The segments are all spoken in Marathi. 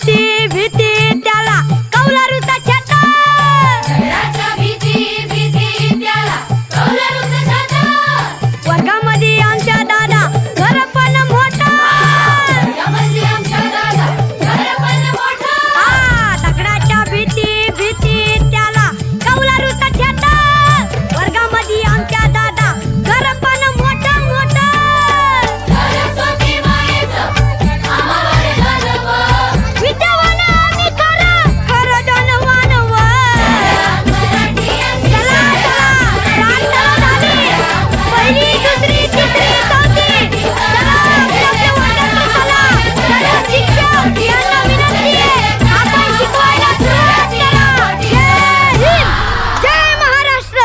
भीती भीती त्याला कौलारूचा छाता. घराच्या भीती भीती त्याला कौलारूचा छाता. वर्गामध्ये आमच्या दादा घर पण मोठा. वर्गामध्ये आमच्या दादा घर पण मोठा. दगडाच्या भीती भीती त्याला कौलारूचा छाता. वर्गामध्ये आमच्या दादा घर पण मोठा मोठा. सरस्वती मायेचं आम्हावर दानव. विद्यावान आम्ही खरं खरं धनवान व. मराठी चला चला प्रार्थना झाली. पहिली दुसरी तिसरी चौथी. चला आपल्या वर्गाकडे चला. सर्व शिक्षक यांना विनंती आहे, आपण शिकवायला सुरुवात करा. जय हिंद, जय महाराष्ट्र.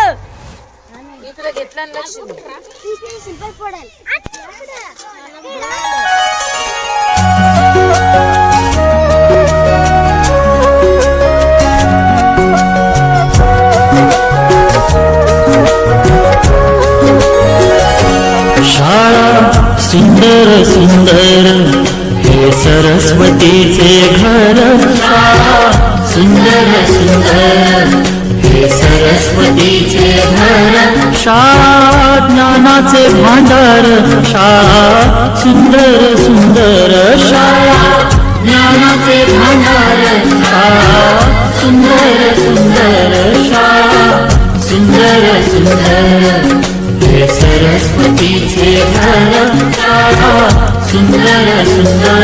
शाळा सुंदर सुंदर हे सरस्वतीचे घर. शाळा सुंदर सुंदर हे सरस्वतीचे घर. शाळा ज्ञानाचे भांडार. शाळा सुंदर सुंदर. शाळा ज्ञानाचे भांडार. शाळा सुंदर सुंदर. शाळा सुंदर सुंदर हे सरस्वतीचे घर. शाळा सुंदर सुंदर.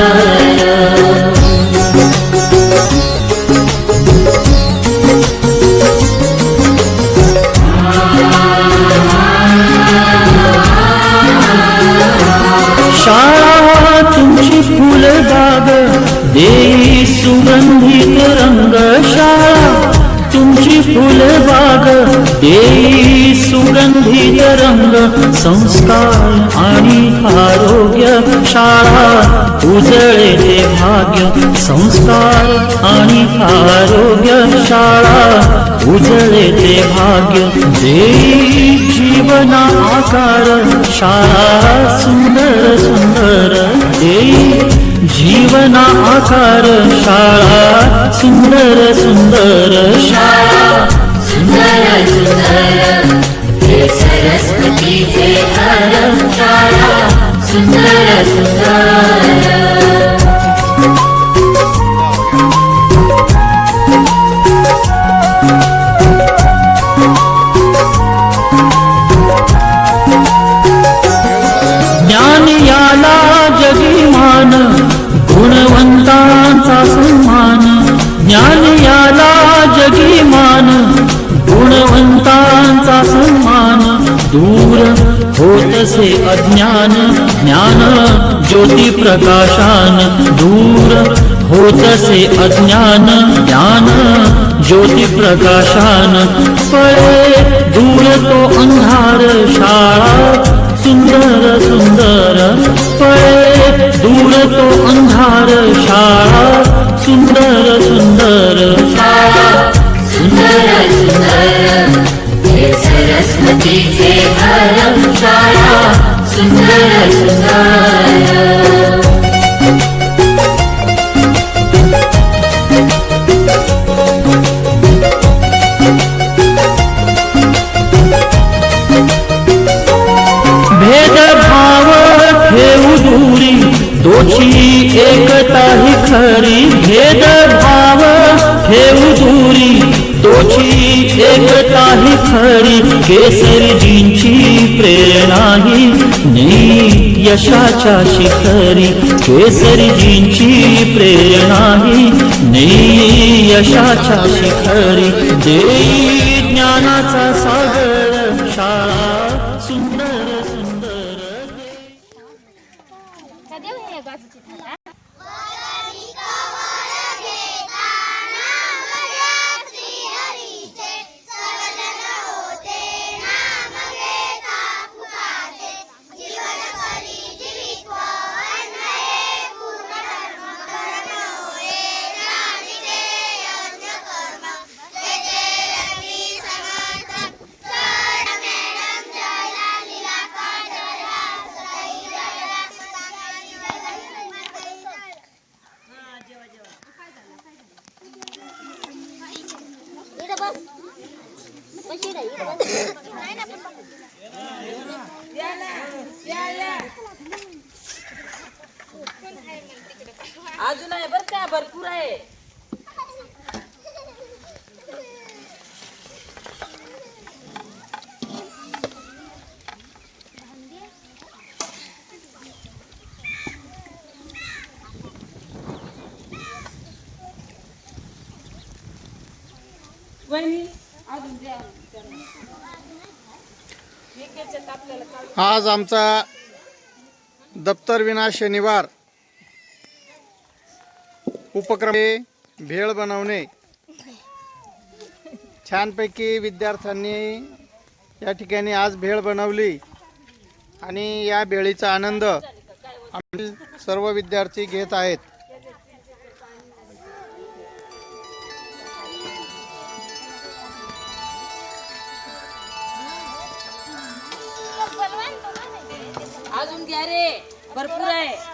शाळा तुमची फुलबाग देई सुगंधित रंग. शाळा तुमची फुलबाग देई सुगंधित रंग. संस्कार आणि आरोग्य शाळा उजळे ते भाग्य. संस्कार आणि आरोग्य शाळा उजळे ते भाग्य. देई जीवना आकार शाळा सुंदर सुंदर. देई जीवना आकार शाळा सुंदर सुंदर. शाळा सुंदर सुंदर हे सरस्वतीचे घर. शाळा सुंदर सुंदर. ज्ञान याला जगिमान गुणवंतांचा सन्मान. ज्ञान याला जगिमान गुणवंतांचा सन्मान. दूर होतसे अज्ञान ज्ञान ज्योती प्रकाशान. दूर होतसे अज्ञान ज्ञान ज्योती प्रकाशान. पळे दूर तो अंधार शाळा सुंदर सुंदर. पळे दूर तो अंधार शाळा सुंदर सुंदर. शाळा सुंदर सुंदर हे सरस्वतीचे घर. शाळा सुंदर सुंदर. भेदभाव ठेवू दूरी तोची एकता ही खरी. भेदभाव ठेवू दूरी तोची एकता ही खरी. केसरीजींची प्रेरणा ही नेई यशाच्या शिखरी. केसरीजींची प्रेरणा ही नेई यशाच्या शिखरी. देई ज्ञानाचा सागर शाळा सुंदर सुंदर. अजून आहे बरं का, भरपूर आहे. वहिनी अजून द्या. आज आमचा दप्तर विना शनिवार उपक्रम आहे भेळ बनवणे. छानपैकी विद्यार्थ्यांनी या ठिकाणी आज भेळ बनवली आणि या भेळीचा आनंद आम्ही सर्व विद्यार्थी घेत आहेत. अजून घ्या रे, भरपूर आहे.